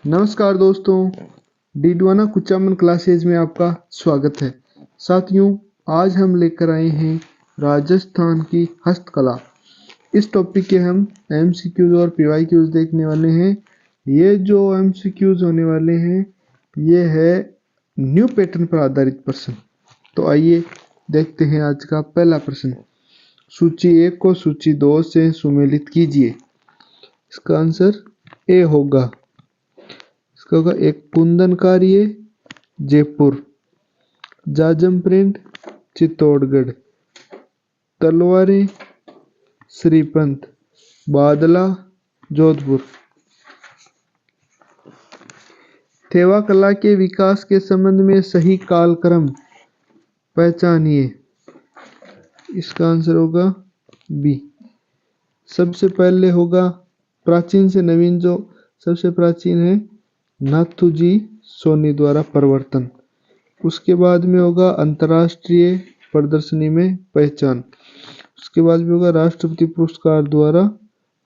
नमस्कार दोस्तों, डीडवाना कुचामन क्लासेज में आपका स्वागत है। साथियों, आज हम लेकर आए हैं राजस्थान की हस्तकला। इस टॉपिक के हम एमसीक्यूज और पीवाईक्यूज देखने वाले हैं। ये जो एमसीक्यूज होने वाले हैं ये है न्यू पैटर्न पर आधारित प्रश्न। तो आइए देखते हैं आज का पहला प्रश्न। सूची 1 को सूची 2 से सुमेलित कीजिए। इसका आंसर ए होगा। इसका होगा एक कुंदन कार्य जयपुर, जाजम प्रिंट चित्तौड़गढ़, तलवारें श्रीपंत, बादला जोधपुर। थेवा कला के विकास के संबंध में सही कालक्रम पहचानिए। इसका आंसर होगा बी। सबसे पहले होगा प्राचीन से नवीन, जो सबसे प्राचीन है नाथूजी सोनी द्वारा प्रवर्तन। उसके बाद में होगा अंतर्राष्ट्रीय प्रदर्शनी में पहचान। उसके बाद में होगा राष्ट्रपति पुरस्कार द्वारा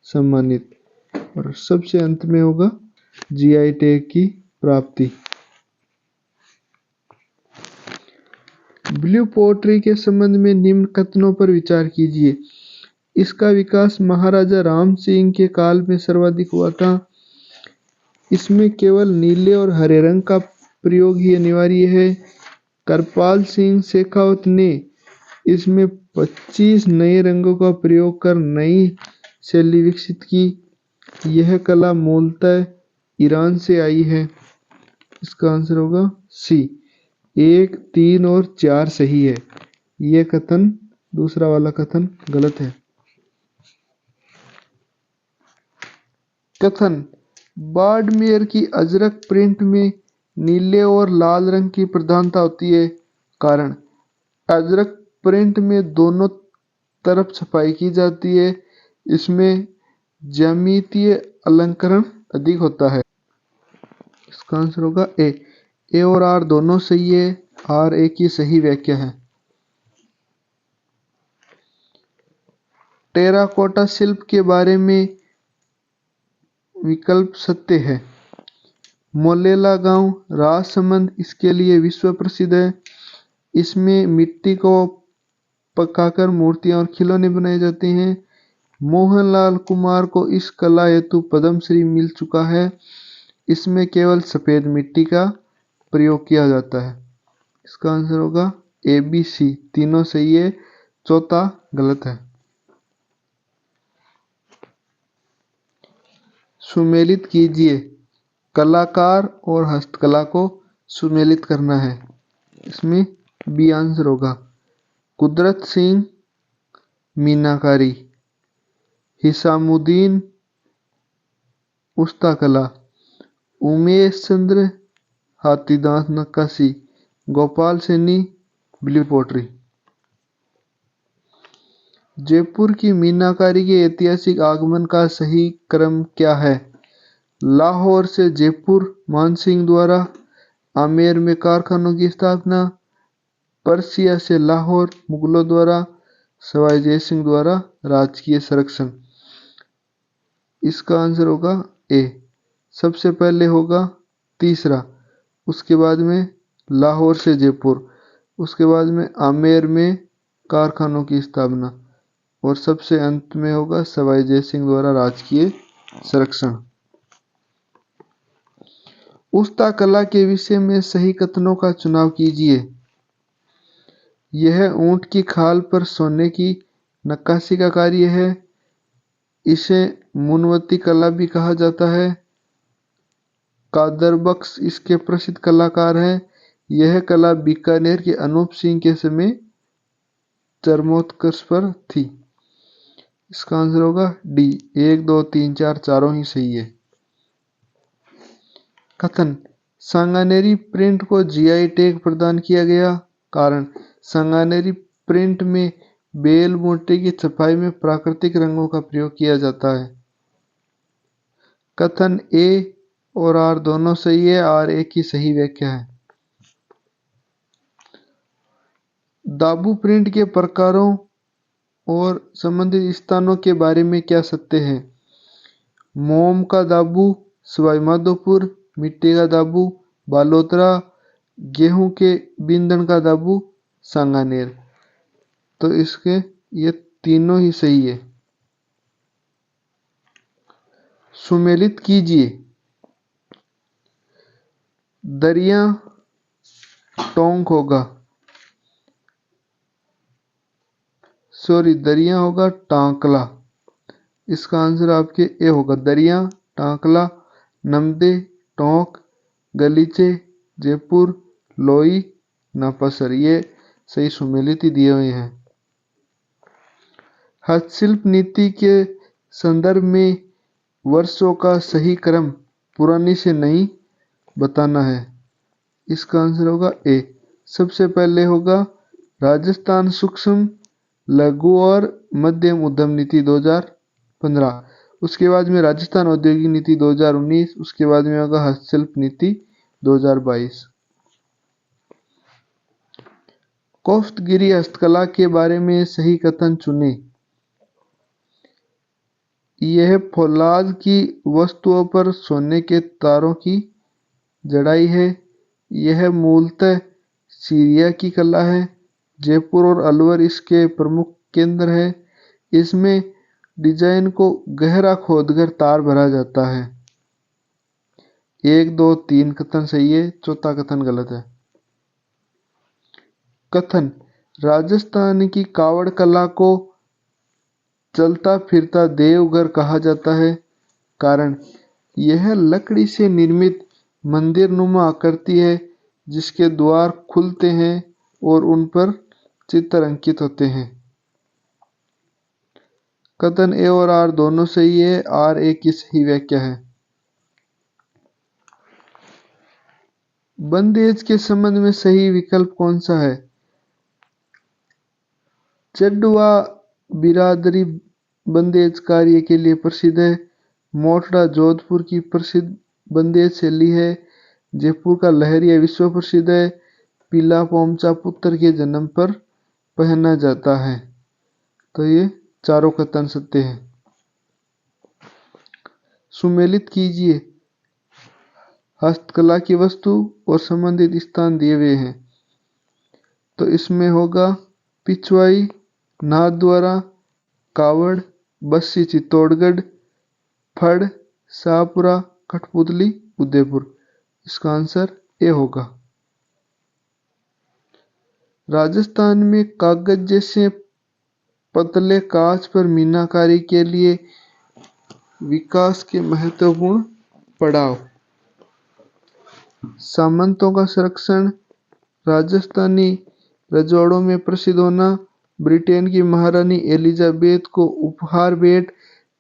सम्मानित। और सबसे अंत में होगा जीआई टैग की प्राप्ति। ब्लू पोट्री के संबंध में निम्न कथनों पर विचार कीजिए। इसका विकास महाराजा राम सिंह के काल में सर्वाधिक हुआ था। इसमें केवल नीले और हरे रंग का प्रयोग ही अनिवार्य है। करपाल सिंह शेखावत ने इसमें 25 नए रंगों का प्रयोग कर नई शैली विकसित की। यह कला मूलतः ईरान से आई है। इसका आंसर होगा सी। 1, 3 और 4 सही है। यह कथन, दूसरा वाला कथन गलत है। कथन: बाड़मेर की अजरक प्रिंट में नीले और लाल रंग की प्रधानता होती है। कारण: अजरक प्रिंट में दोनों तरफ छपाई की जाती है। इसमें ज्यामितीय अलंकरण अधिक होता है। इसका आंसर होगा ए। ए और आर दोनों सही है। आर ए की सही व्याख्या है। टेराकोटा शिल्प के बारे में विकल्प सत्य है। मोलेला गांव राजसमंद इसके लिए विश्व प्रसिद्ध है। इसमें मिट्टी को पकाकर मूर्तियां और खिलौने बनाए जाते हैं। मोहनलाल कुमार को इस कला हेतु पद्मश्री मिल चुका है। इसमें केवल सफेद मिट्टी का प्रयोग किया जाता है। इसका आंसर होगा ए बी सी, तीनों सही है, चौथा गलत है। सुमेलित कीजिए। कलाकार और हस्तकला को सुमेलित करना है। इसमें बी आंसर होगा। कुदरत सिंह मीनाकारी, हिसामुद्दीन उस्ता कला, उमेश चंद्र हाथीदांत नक्काशी, गोपाल सैनी ब्लू पोट्री। जयपुर की मीनाकारी के ऐतिहासिक आगमन का सही क्रम क्या है? लाहौर से जयपुर मानसिंह द्वारा, आमेर में कारखानों की स्थापना, पर्सिया से लाहौर मुगलों द्वारा, सवाई जयसिंह द्वारा राजकीय संरक्षण। इसका आंसर होगा ए। सबसे पहले होगा तीसरा, उसके बाद में लाहौर से जयपुर, उसके बाद में आमेर में कारखानों की स्थापना और सबसे अंत में होगा सवाई जयसिंह द्वारा राजकीय संरक्षण। उस्ता कला के विषय में सही कथनों का चुनाव कीजिए। यह ऊंट की खाल पर सोने की नक्काशी का कार्य है। इसे मुनवती कला भी कहा जाता है। कादर बख्श इसके प्रसिद्ध कलाकार हैं। यह कला बीकानेर के अनूप सिंह के समय चरमोत्कर्ष पर थी। इसका आंसर होगा डी। 1, 2, 3, 4 चारों ही सही है। कथन: सांगानेरी प्रिंट को जीआई टैग प्रदान किया गया। कारण: सांगानेरी प्रिंट में बेल मोती की छपाई में प्राकृतिक रंगों का प्रयोग किया जाता है। कथन ए और आर दोनों सही है। आर ए की सही व्याख्या है। दाबू प्रिंट के प्रकारों और संबंधित स्थानों के बारे में क्या सत्य है? मोम का दाबू सवाई माधोपुर, मिट्टी का दाबू बालोतरा, गेहूं के बिंदन का दाबू सांगानेर। तो इसके ये तीनों ही सही है। सुमेलित कीजिए। दरिया टोंक होगा, सॉरी दरिया होगा टांकला। इसका आंसर आपके ए होगा, दरिया टांकला, नमदे टोंक, गलीचे जयपुर, लोई नापासर। ये सही सुमेलित ही दिए हुए हैं। हस्तशिल्प नीति के संदर्भ में वर्षों का सही क्रम पुरानी से नई बताना है। इसका आंसर होगा ए। सबसे पहले होगा राजस्थान सूक्ष्म लघु और मध्यम उद्यम नीति 2015। उसके बाद में राजस्थान औद्योगिक नीति 2019। उसके बाद में होगा हस्तशिल्प नीति 2022। कोफ्तगिरी हस्तकला के बारे में सही कथन चुने। यह फौलाद की वस्तुओं पर सोने के तारों की जड़ाई है। यह मूलतः सीरिया की कला है। जयपुर और अलवर इसके प्रमुख केंद्र है। इसमें डिजाइन को गहरा खोदकर तार भरा जाता है। 1, 2, 3 कथन सही है, चौथा कथन गलत है। कथन राजस्थान की कावड़ कला को चलता फिरता देवघर कहा जाता है। कारण यह लकड़ी से निर्मित मंदिर नुमा आकृति है जिसके द्वार खुलते हैं और उन पर चित्र अंकित होते हैं। कथन ए और आर दोनों सही है। आर ए की सही व्याख्या है। बंदेज के संबंध में सही विकल्प कौन सा है। चड्डवा बिरादरी बंदेज कार्य के लिए प्रसिद्ध है। मोटड़ा जोधपुर की प्रसिद्ध बंदेज शैली है। जयपुर का लहरिया विश्व प्रसिद्ध है। पीला पोमचा पुत्र के जन्म पर पहना जाता है। तो ये चारों कथन सत्य हैं। सुमेलित कीजिए। हस्तकला की वस्तु और संबंधित स्थान दिए हुए हैं। तो इसमें होगा पिछवाई नाथद्वारा, कावड़, बस्सी चित्तौड़गढ़, फड़ शाहपुरा, कठपुतली उदयपुर। इसका आंसर ए होगा। राजस्थान में कागज जैसे पतले कांच पर मीनाकारी के लिए विकास के महत्वपूर्ण पड़ाव। सामंतों का संरक्षण, राजस्थानी रजवाड़ों में प्रसिद्ध होना, ब्रिटेन की महारानी एलिजाबेथ को उपहार भेंट,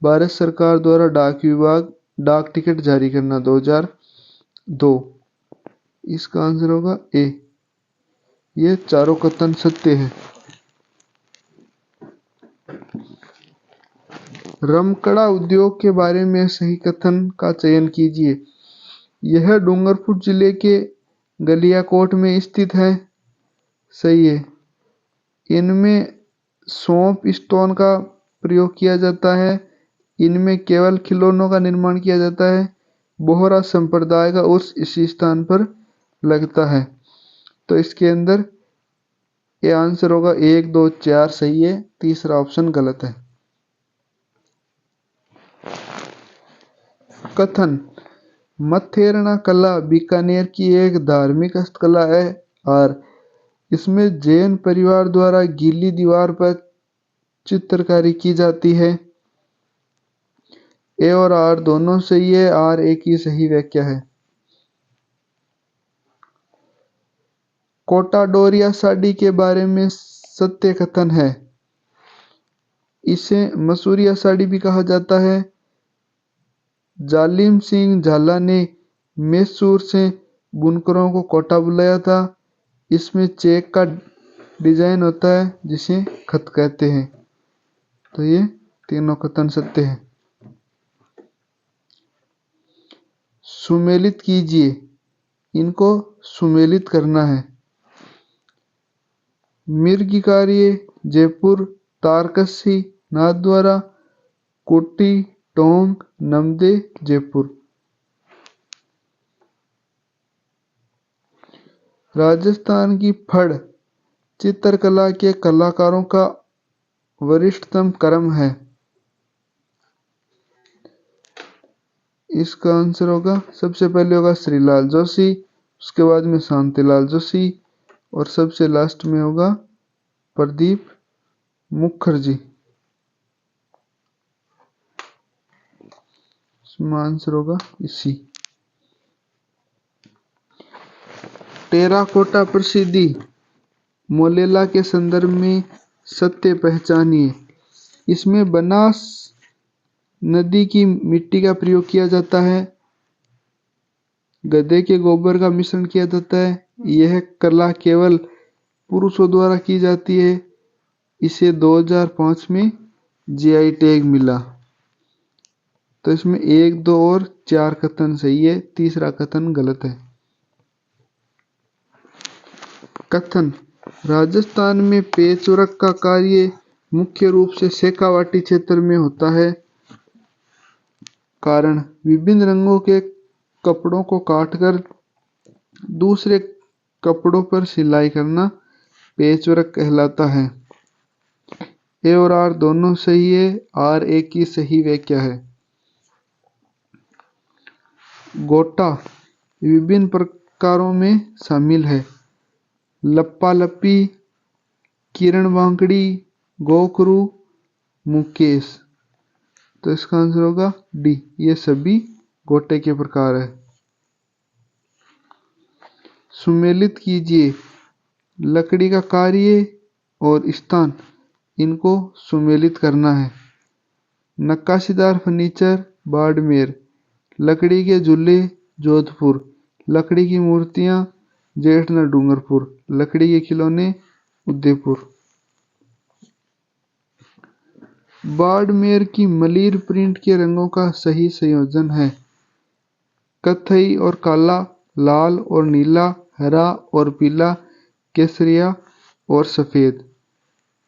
भारत सरकार द्वारा डाक विभाग डाक टिकट जारी करना 2002। इसका आंसर होगा ए। ये चारों कथन सत्य हैं। रमकड़ा उद्योग के बारे में सही कथन का चयन कीजिए। यह डूंगरपुर जिले के गलियाकोट में स्थित है। सही है। इनमें सौंप स्टोन का प्रयोग किया जाता है। इनमें केवल खिलौनों का निर्माण किया जाता है। बोहरा संप्रदाय का उर्स इसी स्थान पर लगता है। तो इसके अंदर ये आंसर होगा 1, 2, 4 सही है, तीसरा ऑप्शन गलत है। कथन मथेरना कला बीकानेर की एक धार्मिक हस्तकला है और इसमें जैन परिवार द्वारा गीली दीवार पर चित्रकारी की जाती है। ए और आर दोनों सही है। आर ए की सही व्याख्या है। कोटा डोरिया साड़ी के बारे में सत्य कथन है। इसे मसूरिया साड़ी भी कहा जाता है। जालिम सिंह झाला ने मैसूर से बुनकरों को कोटा बुलाया था। इसमें चेक का डिजाइन होता है जिसे खत कहते हैं। तो ये तीनों कथन सत्य हैं। सुमेलित कीजिए। इनको सुमेलित करना है। मिर्गी कार्य जयपुर, तारकसी नाथद्वारा, कोटी टोंक नमदे जयपुर। राजस्थान की फड़ चित्रकला के कलाकारों का वरिष्ठतम क्रम है। इसका आंसर होगा, सबसे पहले होगा श्रीलाल जोशी, उसके बाद में शांतिलाल जोशी और सबसे लास्ट में होगा प्रदीप मुखर्जी। इसमें आंसर होगा इसी। टेराकोटा प्रसिद्धि मोलेला के संदर्भ में सत्य पहचानिए। इसमें बनास नदी की मिट्टी का प्रयोग किया जाता है, गधे के गोबर का मिश्रण किया जाता है। यह कला केवल पुरुषों द्वारा की जाती है। इसे 2005 में जीआई टैग मिला। तो इसमें 1, 2 और 4 कथन सही है, तीसरा कथन गलत है। कथन, राजस्थान में पेचवर्क का कार्य मुख्य रूप से शेखावाटी क्षेत्र में होता है। कारण, विभिन्न रंगों के कपड़ों को काटकर दूसरे कपड़ों पर सिलाई करना पेचवर्क कहलाता है। ए और आर दोनों सही है, आर ए की सही व्याख्या है। गोटा विभिन्न प्रकारों में शामिल है। लप्पा लप्पी, किरण वांकड़ी, गोखरू, मुकेश। तो इसका आंसर होगा डी, ये सभी गोटे के प्रकार है। सुमेलित कीजिए, लकड़ी का कार्य और स्थान, इनको सुमेलित करना है। नक्काशीदार फर्नीचर बाड़मेर, लकड़ी के झूले जोधपुर, लकड़ी की मूर्तियां जेठना डूंगरपुर, लकड़ी के खिलौने उदयपुर। बाड़मेर की मलिर प्रिंट के रंगों का सही संयोजन है कत्थई और काला, लाल और नीला, हरा और पीला, केसरिया और सफेद।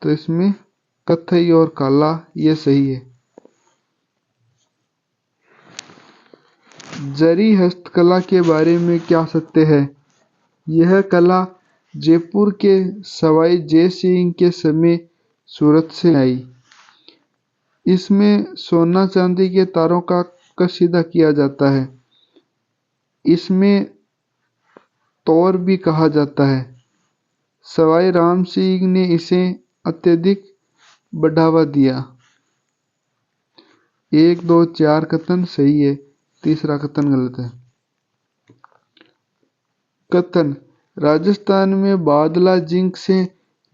तो इसमें कत्थई और काला ये सही है। जरी हस्तकला के बारे में क्या सत्य है? यह कला जयपुर के सवाई जय सिंह के समय सूरत से आई। इसमें सोना चांदी के तारों का कशीदा किया जाता है। इसमें तौर भी कहा जाता है। सवाई राम सिंह ने इसे अत्यधिक बढ़ावा दिया। 1, 2, 4 कथन सही है, तीसरा कथन गलत है। कथन, राजस्थान में बादला जिंक से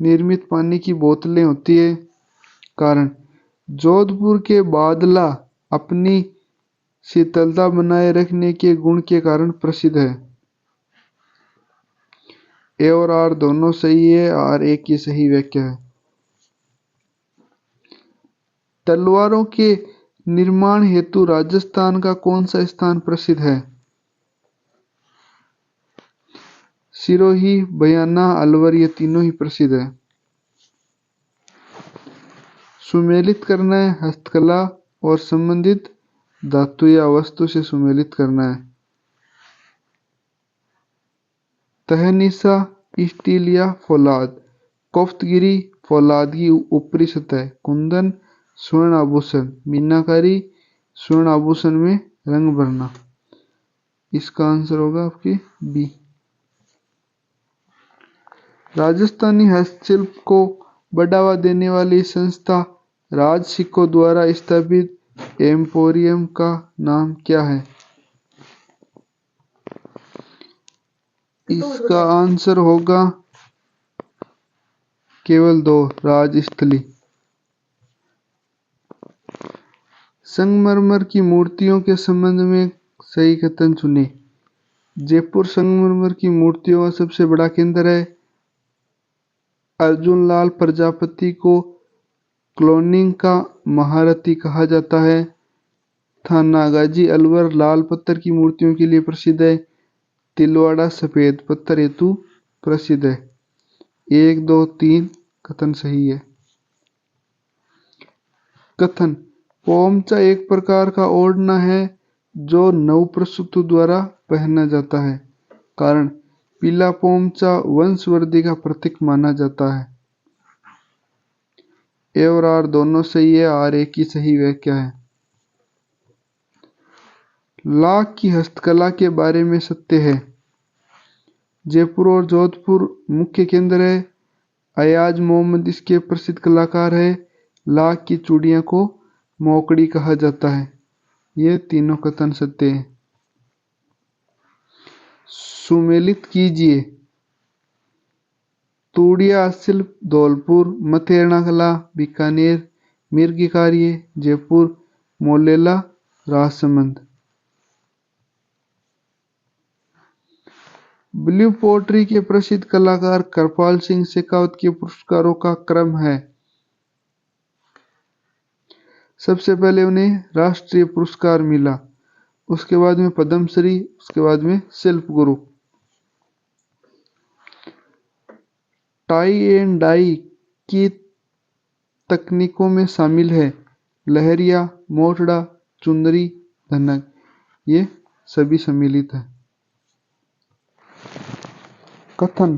निर्मित पानी की बोतलें होती है। कारण, जोधपुर के बादला अपनी शीतलता बनाए रखने के गुण के कारण प्रसिद्ध है। ए और आर दोनों सही है, आर ए की सही व्याख्या है। तलवारों के निर्माण हेतु राजस्थान का कौन सा स्थान प्रसिद्ध है? सिरोही, बयाना, अलवर, ये तीनों ही प्रसिद्ध है। सुमेलित करना है हस्तकला और संबंधित धातु या वस्तु से सुमेलित करना है। तहनीसा स्टील या फौलाद, कोफ्तगिरी फौलाद की ऊपरी सतह, कुंदन स्वर्ण आभूषण, मीनाकारी स्वर्ण आभूषण में रंग भरना। इसका आंसर होगा आपकी बी। राजस्थानी हस्तशिल्प को बढ़ावा देने वाली संस्था राज सिक्को द्वारा स्थापित एम्पोरियम का नाम क्या है? इसका आंसर होगा केवल 2, राजस्थली। संगमरमर की मूर्तियों के संबंध में सही कथन चुने। जयपुर संगमरमर की मूर्तियों का सबसे बड़ा केंद्र है। अर्जुन लाल प्रजापति को क्लोनिंग का महारथी कहा जाता है। थानागाजी अलवर लाल पत्थर की मूर्तियों के लिए प्रसिद्ध है। तिलवाड़ा सफेद पत्थर हेतु प्रसिद्ध है। 1, 2, 3 कथन सही है। कथन, पोमचा एक प्रकार का ओढ़ना है जो नवप्रसूत द्वारा पहना जाता है। कारण, पीला पोमचा वंशवृद्धि का प्रतीक माना जाता है। ए और आर दोनों सही है, आर एक ही सही व्याख्या है। लाख की हस्तकला के बारे में सत्य है। जयपुर और जोधपुर मुख्य केंद्र है। अयाज मोहम्मद इसके प्रसिद्ध कलाकार है। लाख की चूड़ियों को मोकड़ी कहा जाता है। ये तीनों कथन सत्य है। सुमेलित कीजिए। तूड़िया शिल्प धौलपुर, मथेरना कला बीकानेर, मिर्गी कार्य जयपुर, मोलेला राजसमंद। ब्लू पोट्री के प्रसिद्ध कलाकार कृपाल सिंह शेखावत के पुरस्कारों का क्रम है। सबसे पहले उन्हें राष्ट्रीय पुरस्कार मिला, उसके बाद में पद्मश्री, उसके बाद में शिल्प गुरु। टाई एंड डाई की तकनीकों में शामिल है लहरिया, मोटड़ा, चुंदरी, धनक। ये सभी सम्मिलित है। कथन।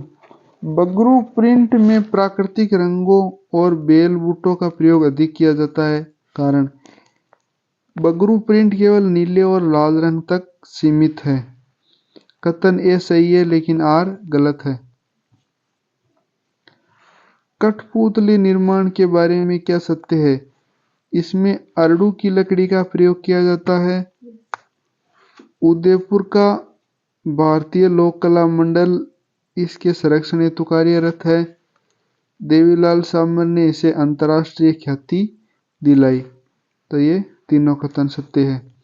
बगरू प्रिंट में प्राकृतिक रंगों और बेल बूटों का प्रयोग अधिक किया जाता है। कारण। बगरू प्रिंट केवल नीले और लाल रंग तक सीमित है। कथन ए सही है लेकिन आर गलत है। कठपुतली निर्माण के बारे में क्या सत्य है? इसमें अरडू की लकड़ी का प्रयोग किया जाता है। उदयपुर का भारतीय लोक कला मंडल इसके संरक्षण हेतु कार्यरत है। देवीलाल सामर ने इसे अंतर्राष्ट्रीय ख्याति दिलाई। तो ये तीनों कथन सत्य है।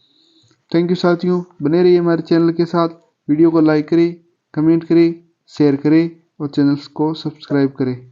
थैंक यू साथियों, बने रहिए हमारे चैनल के साथ। वीडियो को लाइक करें, कमेंट करें, शेयर करें और चैनल को सब्सक्राइब करें।